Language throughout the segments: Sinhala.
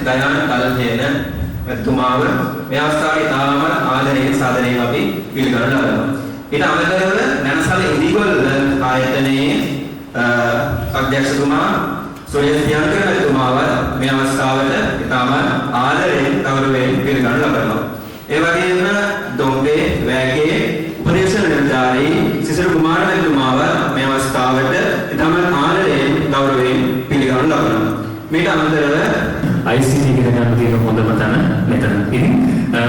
දයාන කල්පේන එතුමාව මේ අවස්ථාවේ තාම ආදරයෙන් සාදරයෙන් අපි පිළිගන්න ලබනවා. ඊට අමතරව නැනසල ඉදිගොල්ල ආයතනයේ අධ්‍යක්ෂතුමා සොයස් පියන්කර එතුමාව මේ අවස්ථාවට තාම ආදරයෙන් ගෞරවයෙන් පිළිගන්න ලබනවා. ඒ වගේම දොම්බේ වැගේ උපදේශන නිලධාරී සිසිල් කුමාර මැතිතුමාව මේ අවස්ථාවට තාම ආදරයෙන් ගෞරවයෙන් පිළිගන්න ලබනවා. මේට අමතරව ICT ඉගෙන ගන්න තියෙන හොඳම තැන මෙතන. ඉතින්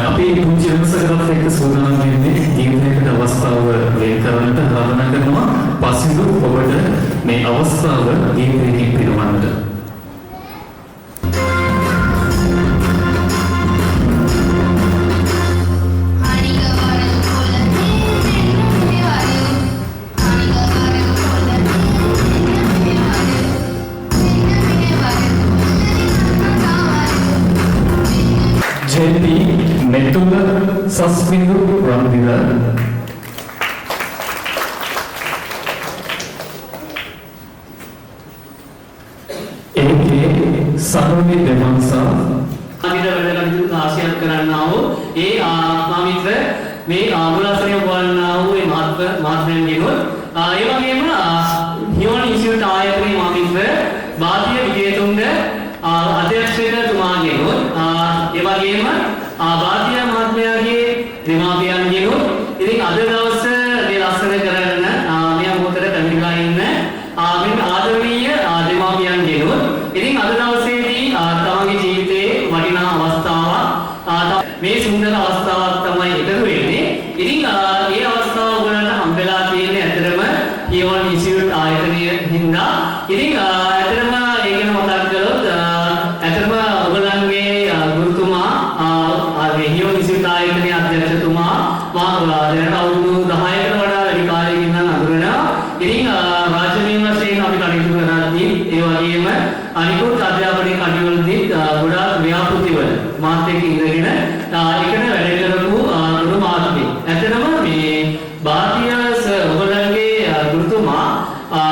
අපි පුංචි වෙනසකට එක්ක සූදානම් වෙන්නේ ජීවිතයකට අවස්ථාව වෙන් කරන්නට ආරාධනා කරනවා. පසින්දු ඔබට මේ අවස්ථාව ජීවිතයෙන් පිරවන්නට. JP Metul Sasmindu Ramdila AK Saroni Devansa අපිට වැඩ කටයුතු ආශිර්වාද කරන්නා වූ ඒ ආත්මිත්‍ර මේ ආමුලාසනිය වන්නා වූ මේ මහත්මයන් ගෙනුත් ඒ වගේම හියෝන් ඉන්ස්ටිටියුට් ආයතනයේ මාමිත්‍ර භාරතීය විජේතුංග අධ්‍යක්ෂකතුමාගෙනුත් ඒ වගේම භාරතීය මහත්මයාගේ දෙමාපියන් ගෙනුත් ඉතින් අද දවසේ මේ ලස්සන කරගෙන මේ මොහොතේ පැමිණලා ඉන්න මේ ආදරණීය දෙමාපියන් ගෙනුත් ඉතින් අද දවසේදී තමන්ගේ ජීවිතයේ වටිනා අවස්ථාවක් මේ සුන්දර අවස්ථාවක් තමයි එකතු වෙන්නේ. ඉතින් මේ අවස්ථාව ඔයගලන්ට හම්බෙලා තියෙන්නේ ඇත්තටම හියෝන් ඉන්ස්ටිටියුට් ආයතනයේ හින්දා. ඉතින් ඇත්තටම ඒක ගැන මතක් කළොත් ඇත්තටම ඔයගලන්ගේ ගුරුතුමා හියෝන් ඉන්ස්ටිටියුට් ආයතනයේ අධ්‍යක්ෂතුමා දැනට අවුරුදු 10කට වඩා වැඩි කාලයකින් ඉඳන් අඳුරනවා. ඉතින් රාජ්‍යමය වශයෙන් අපි කටයුතු කරද්දී ඒ වගේම අනිකුත් අධ්‍යාපනයේ කටයුතුවලදී ගොඩාක් ව්‍යාපෘතිවල මාත් එක්ක ඉඳගෙන එකට වැඩ කරපු ගුරු මහත්මිය. ඇත්තටම මේ භාරතීය ඔයගලන්ගේ ගුරුතුමා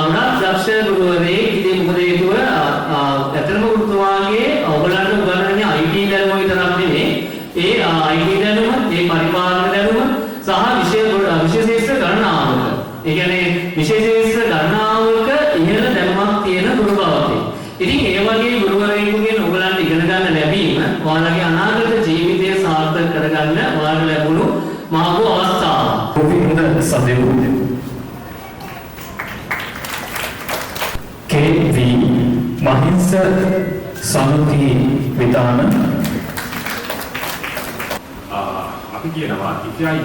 ගොඩාක් දක්ෂ ගුරුවරයෙක්. ඉතින් මොකද හේතුව ඇත්තටම ගුරුතුමාගේ ඔයගලන්ට උගන්වන්නේ IT දැනුම විතරක් නෙමෙයි. ඒ IT දැනුම, ඒ පරිපාලන දැනුම සහ විශේෂ ගණනාවක. ඒ කියන්නේ විශේෂ ගණනාවක ඉහළ දැනුමක් තියෙන ගුරු බවක්. ඉතින් ඒ වගේ ගුරුවරයෙකුගෙන් ඔයගලන්ට ඉගෙන ගන්න ලැබීම ඔයාලගේ අනාගත ජීවිතය සාර්ථක කරගන්න ඔයාලට ලැබුණු මහඟු අවස්ථාවක්. Govinda Sadevu KV Mahinsa Sanuti Vidana අපි කියනවා if you are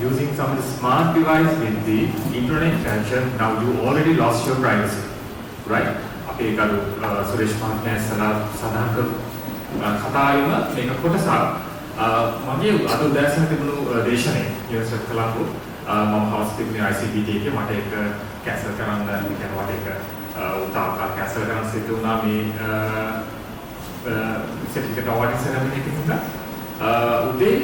using some smart device with the internet connection, now you already lost your privacy, right? අපේ කරු සුරේෂ් මහත්මයා සඳහන් කරු කතාවෙම මේක කොටසක් මගේ අද උදෑසන තිබුණු දේශනේ යුනිවර්සිටි ඔෆ් කොලම්බෝ මම හවස් තිබුණේ ICPT එකේ මට ඒක කැන්සල් කරන්න කියනවා ඒක උතාවකල් කැන්සල් කරන්න සිදු වුණා මේ සර්ටිෆිකේට් අවෝඩින් සෙරමනි එකකින් උදේ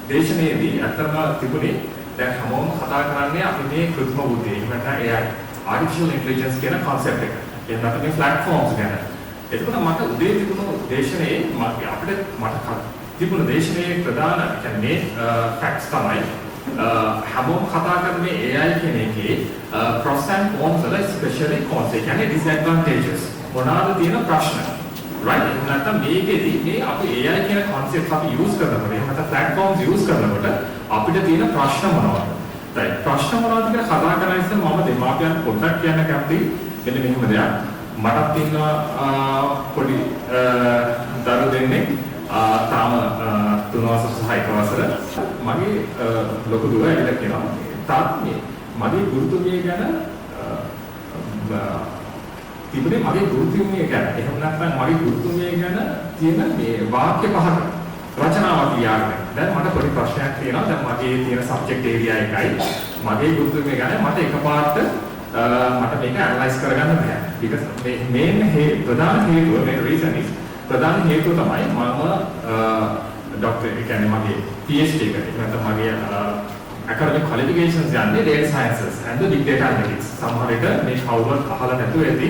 දේශනයේදී අත්‍තරම තිබුණේ දැන් හැමෝම කතා කරන්නේ අපි මේ කෘත්‍රිම බුද්ධිය එහෙම නැත්නම් AI artificial intelligence කියන concept එක. එහෙම නැත්නම් මේ platforms ගැන. එතකොට මට උදේ තිබුණු දේශනයේ අපිට තිබුණු දේශනයේ ප්‍රධාන කියන්නේ facts තමයි හැමෝම කතා කරන්නේ AI කියන එකේ pros and cons වල especially cons ඒ කියන්නේ disadvantages මොනවාද තියෙන ප්‍රශ්න. right එහෙම නැත්නම් මේකෙදී මේ අපි AI කියන concept අපි use කරනකොට එහෙම නැත්නම් platforms use කරනකොට අපිට තියෙන ප්‍රශ්න මොනවද? right ප්‍රශ්න මොනවද කියලා කතා කරලා ඉතින් මම දෙමාපියන් පොඩ්ඩක් කියන්න කැමතියි. මෙන්න මෙහෙම දෙයක්. මටත් තියෙනවා පොඩි දරු දෙන්නෙක් තාම 3 වසර සහ 1 වසර. මගේ ලොකු දුව ඇවිල්ලා කියනවා තාත් මගේ ගුරුතුමිය ගැන තිබුණේ මගේ ගුරුතුමිය ගැන. එහෙම නැත්නම් මගේ ගුරුතුමිය ගැන තියෙන මේ වාක්‍ය පහක රචනාවක් ලියාගෙන. දැන් මට පොඩි ප්‍රශ්නයක් තියෙනවා. දැන් මගේ තියෙන සබ්ජෙක්ට් ඒරියා එකයි මගේ ගුරුතුමිය ගැන මට එකපාරට මට මේක ඇනලයිස් කරගන්න බෑ. because මේ ප්‍රධාන හේතුව මේ reason is ප්‍රධාන හේතුව තමයි මම ડોක්ටර් ඒ කියන්නේ මගේ PhD එක. නැත්නම් මගේ academic qualifications යන්නේ data sciences and the big data analytics. සමහර විට මේ කවුරුත් අහලා නැතුව ඇති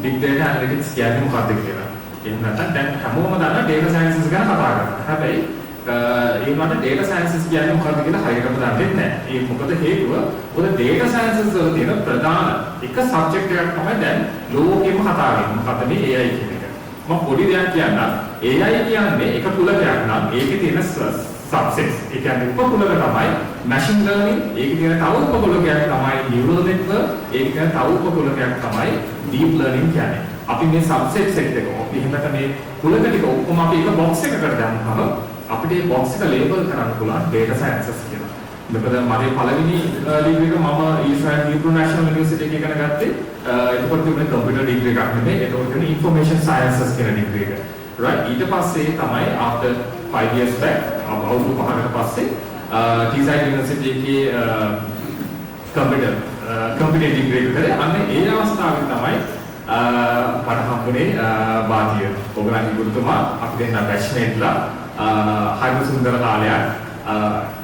big data analytics කියන්නේ මොකක්ද කියලා. එහෙම නැත්නම් දැන් හැමෝම දන්නා data sciences ගැන කතා කරනවා. හැබැයි ඒ වුණාට data sciences කියන්නේ මොකක්ද කියලා හරියටම දන්නේ නැහැ. ඒ මොකද හේතුව මොකද data sciences වල තියෙන ප්‍රධාන එක subject එකක් තමයි දැන් ලෝකෙම කතා කරන්නේ. මොකද මේ AI කියන එක. මම පොඩි දෙයක් කියන්නම්. AI කියන්නේ එක කුලකයක් නම් ඒකේ තියෙන subsets. ඒ කියන්නේ උපකුලක තමයි machine learning. ඒකේ තියෙන තව උපකුලකයක් තමයි neural network. ඒකේ තියෙන තව උපකුලකයක් තමයි deep learning කියන්නේ. අපි මේ subset set එක එහෙමකට මේ කුලක ටික ඔක්කොම අපි එක box එකකට දානවා. අපිට මේ box එක label කරන්න පුළුවන් data sciences කියලා. මොකද මගේ පළවෙනි degree එක මම Israel Hebrew National University එකේ ඉගෙන ගත්තේ එතකොට තිබුණේ computer degree එකක් නෙමෙයි. ඒතකොට තියෙන information sciences කියන degree එක. right ඊට පස්සේ තමයි after 5 years back අවුරුදු 5කට පස්සේ Teesside University එකේ computer degree එක කරේ. අන්න ඒ අවස්ථාවේ තමයි මට හම්බුනේ බාතිය. ඔයගොල්ලන්ගේ ගුරුතුමා අපි දෙන්න බැච්මේට්ලා හරිම සුන්දර කාලයක්.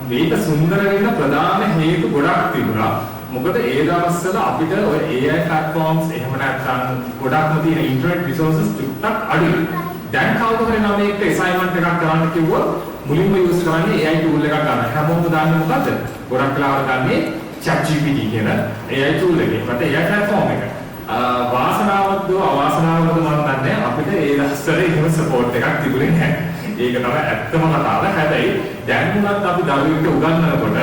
මේක සුන්දර වෙන්න ප්‍රධාන හේතු ගොඩක් තිබුණා. මොකද ඒ දවස්වල අපිට ඔය AI platforms එහෙම නැත්නම් ගොඩක්ම තියෙන internet resources ටිකක් අඩුයි. දැන් කවුරු හරි නම් මේකට assignment එකක් කරන්න කිව්වොත් මුලින්ම use කරන්නේ AI tool එකක් ගන්න. හැමෝම දන්නේ මොකද්ද? ගොඩක් වෙලාවට ගන්නේ ChatGPT කියන AI tool එක. ඒකට AI platform එක. වාසනාවක්ද අවාසනාවක්ද මම දන්නේ අපිට ඒ දවස්වල එහෙම support එකක් තිබුණේ නැහැ. ඒක තමයි ඇත්තම කතාව. හැබැයි දැන් උනත් අපි දරුවෙක්ට උගන්වනකොට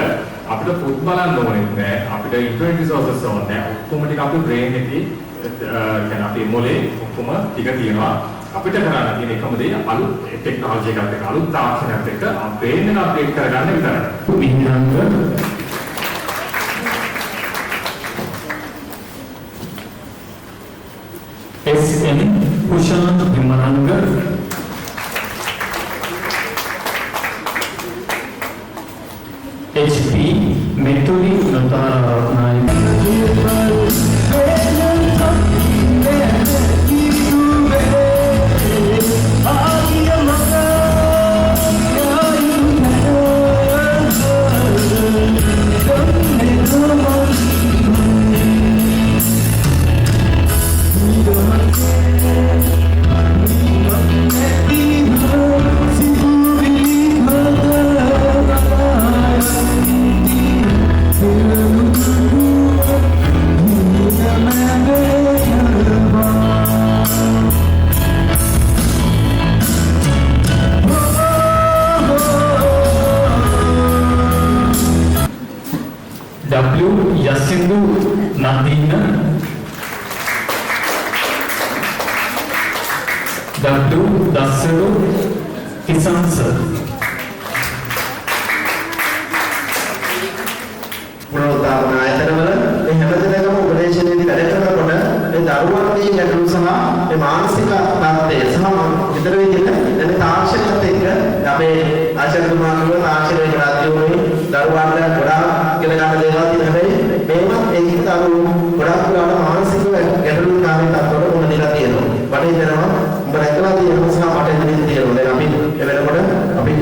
අපිට පොත් බලන්න ඕනේ නැහැ. අපිට internet resources ඕනේ නැහැ. ඔක්කොම ටික අපේ brain එකේ يعني අපේ මොලේ ඔක්කොම ටික තියෙනවා. අපිට කරන්න තියෙන එකම දේ අලුත් ටෙක්නොලොජි එකක් එක්ක අලුත් තාක්ෂණයක් එක්ක brain එක අප්ඩේට් කරගන්න විතරයි. විඥාංග SN Pushan Vimananga HP Metodi Natara W Yasindu Nadina W Dasaru Kisansa පුනරුත්ථාපන ආයතනවල මේ හැමදේකම උපදේශනයේදී වැඩ කරනකොට මේ දරුවන්ගේ ගැටලු සහ මේ මානසික තත්ත්වය සහ විතර විදිහට දැන් තාක්ෂණයත් එක්ක අපේ ආචාර්යතුමා කියනවා තාක්ෂණයේ රාජ්‍යෝනේ දරුවන්ට ගොඩාක් ඉගෙන ගන්න දේවල් තියෙනවා. හැබැයි මේවත් ඒකේ දරුවෝ ගොඩාක් වෙලාවට මානසික ගැටලු කාරණා තත්ත්වවල මුහුණ දීලා තියෙනවා. මට හිතෙනවා උඹ දැකලා තියෙනවා සහ මට ඉතින් තියෙනවා. දැන් අපි ඒ වෙනකොට අපි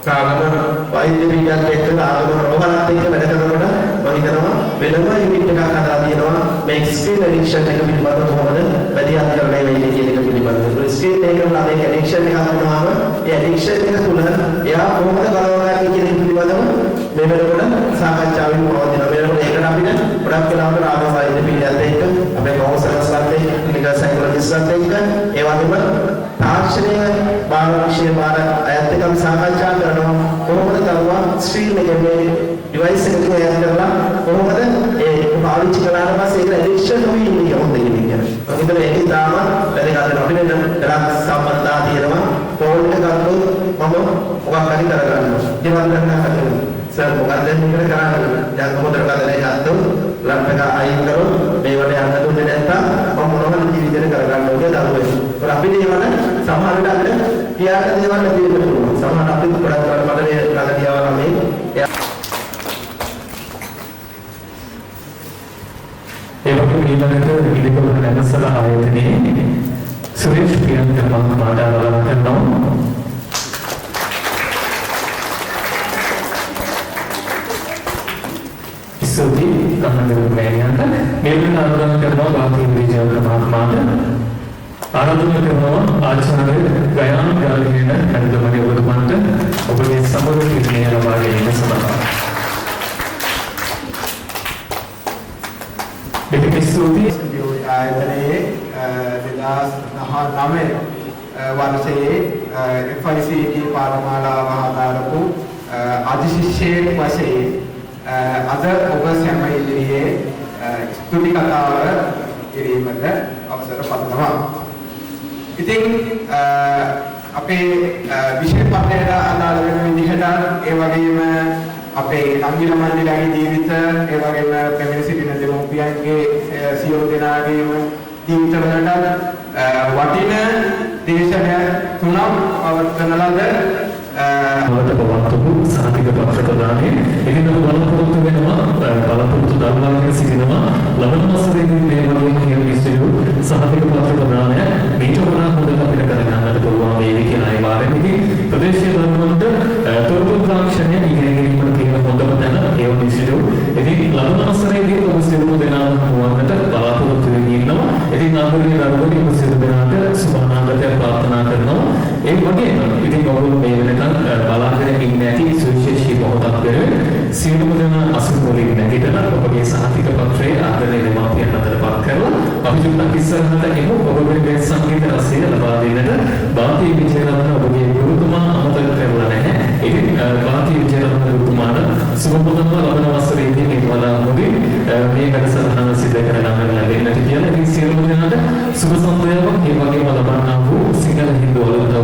කාගම වෛද්‍ය විද්‍යාවත් එක්ක ආගම රෝගලත් එක්ක වැඩ කරනකොට මම හිතනවා වෙනම යුනිට් එකක් හදලා තියෙනවා මේ ස්ක්‍රීන් ඇඩික්ෂන් එක පිළිබඳව කොහොමද වැඩිහිටියන් කරන්නේ වෙන්නේ කියන එක පිළිබඳව. ස්ක්‍රීන් එකේ මේ ඇඩික්ෂන් එක හදනවාම ඒ ඇඩික්ෂන් එක තුළ එයා කොහොමද ගලවගන්නේ කියන එක පිළිබඳව මේ වෙනකොට සාකච්ඡාවෙන් පවතිනවා. වෙනකොට ඒකට අපිට ගොඩක් වෙලාවට ආගම වෛද්‍ය විද්‍යාවත් එක්ක අපේ කවුන්සලර්ස්ලාත් එක්ක ක්ලිනිකල් සයිකොලොජිස්ට්ලාත් එක්ක ඒ වගේම තාක්ෂණීය බාහිර විෂය බාහිර අයත් එක්ක සාකච්ඡා කරනවා. කොහොමද දරුවා ස්ක්‍රීන් එකේ මේ ඩිවයිස් එකක යන්න කරලා කොහොමද ඒ පාවිච්චි කළාට පස්සේ ඒක ඇඩික්ෂන් වෙන්නේ කොහොමද කියන්නේ. මම හිතන්නේ ඒක තාම වැඩි අපිට නම් ගොඩක් සම්බන්ධතා තියෙනවා. ෆෝන් එක ගත්තොත් මම මොකක් හරි කරගන්නවා. ඒවත් ගන්න සර් මොකක්ද මේකට කරන්නේ? දැන් කොහොමද කරන්නේ ගත්තොත් ලැප් එක අයින් කරොත් මේවට යන්න දුන්නේ නැත්නම් මම මොනවද ජීවිතේ කරගන්න ඕනේ දරුවෙක්. ඒත් අපිට ඒවට සමහර විට අපිට කියාට දේවල් නැති වෙන්න පුළුවන්. සමහර අපිට ගොඩක් කරලා මට මේ ළඟදීවම මේ ඒවගේ ඊළඟට ඉදිරිපත් නැගසල ආයතනයේ සුරේෂ් ප්‍රියන්ත මහත්මයාට ආරාධනා කරනවා. ඉස්සෙල්දී තමයි මේකට ආරාධනා කරනවා බාහිර විජය මහත්මයාට ආරාධනා කරනවා ආචාර්ය ගයාන ගාලින කන්දමගේ ඔබතුමාට ඔබගේ සමග පිළිමය ලබා ගැනීම සඳහා. දෙකේ ස්තුතියි ආයතනයේ 2019 වර්ෂයේ FICT පාඨමාලාව ආධාරපු අධිශිෂ්‍යයෙක් වශයෙන් අද ඔබ සැම ඉදිරියේ ස්තුති කතාව කිරීමට අවසර පතනවා. ඉතින් අපේ විෂය පත්‍රයට අදාළ වෙන විදිහට ඒ වගේම අපේ ළංගිල මණ්ඩලයේ ජීවිත ඒ වගේම පැමිණ සිටින දෙමව්පියන්ගේ සියලු දෙනාගේම ජීවිතවලට වටින දේශන තුනක් පවත්වන ලද වලට පවත්වපු සහතික පත්‍ර ප්‍රදානයේ එදින බලාපොරොත්තු වෙනවා බලාපොරොත්තු දරවාගෙන සිටිනවා ලබන මාසයේදී මේ වගේ කියන විශ්වය සහතික පත්‍ර ප්‍රදානය මේක වඩා හොඳට අපිට කරගන්නට පුළුවන් වේවි කියලා ඒ වාරෙදී ප්‍රදේශීය ධර්මවලට තොරතුරු තාක්ෂණය ඉගෙනීමට තියෙන හොඳම තැන ඒ විශ්වය ඉතින් ලබන මාසයේදී ඔබ සියලු දෙනාම වුණාට බලාපොරොත්තු වෙමින් ඉන්නවා ඉතින් ආදරණීය දරුවනි ඔබ සියලු දෙනාට සුබනාගතයක් ප්‍රාර්ථනා කරනවා ඒ වගේම ඉතින් ඔබ මේ වෙනකන් බලාගෙන ඉන්න ඇති සුවිශේෂී මොහොතක් වෙනුවෙන් සියලුම දෙනා අසුරවලින් නැගිටලා ඔබගේ සහතික පත්‍රයේ ආදරණීය දෙමාපියන් අතරපත් කරලා අපි චුට්ටක් ඉස්සරහට එමු ඔබගේ මේ සංගීත රසය ලබා දෙන්නට බාති විජේරත්න ඔබගේ ගුරුතුමා අමතක කරලා නැහැ ඉතින් බාති විජේරත්න ගුරුතුමාට සුබපතම ලබන වසරේදී මේ වඩා හොඳින් මේ වැඩසටහන සිදු කරගන්න ලැබෙන්නට කියලා ඉතින් සියලුම දෙනාට සුබ සන්ධ්‍යාවක් ඒ වගේම ලබන්නා වූ සිංහල හින්දු වලට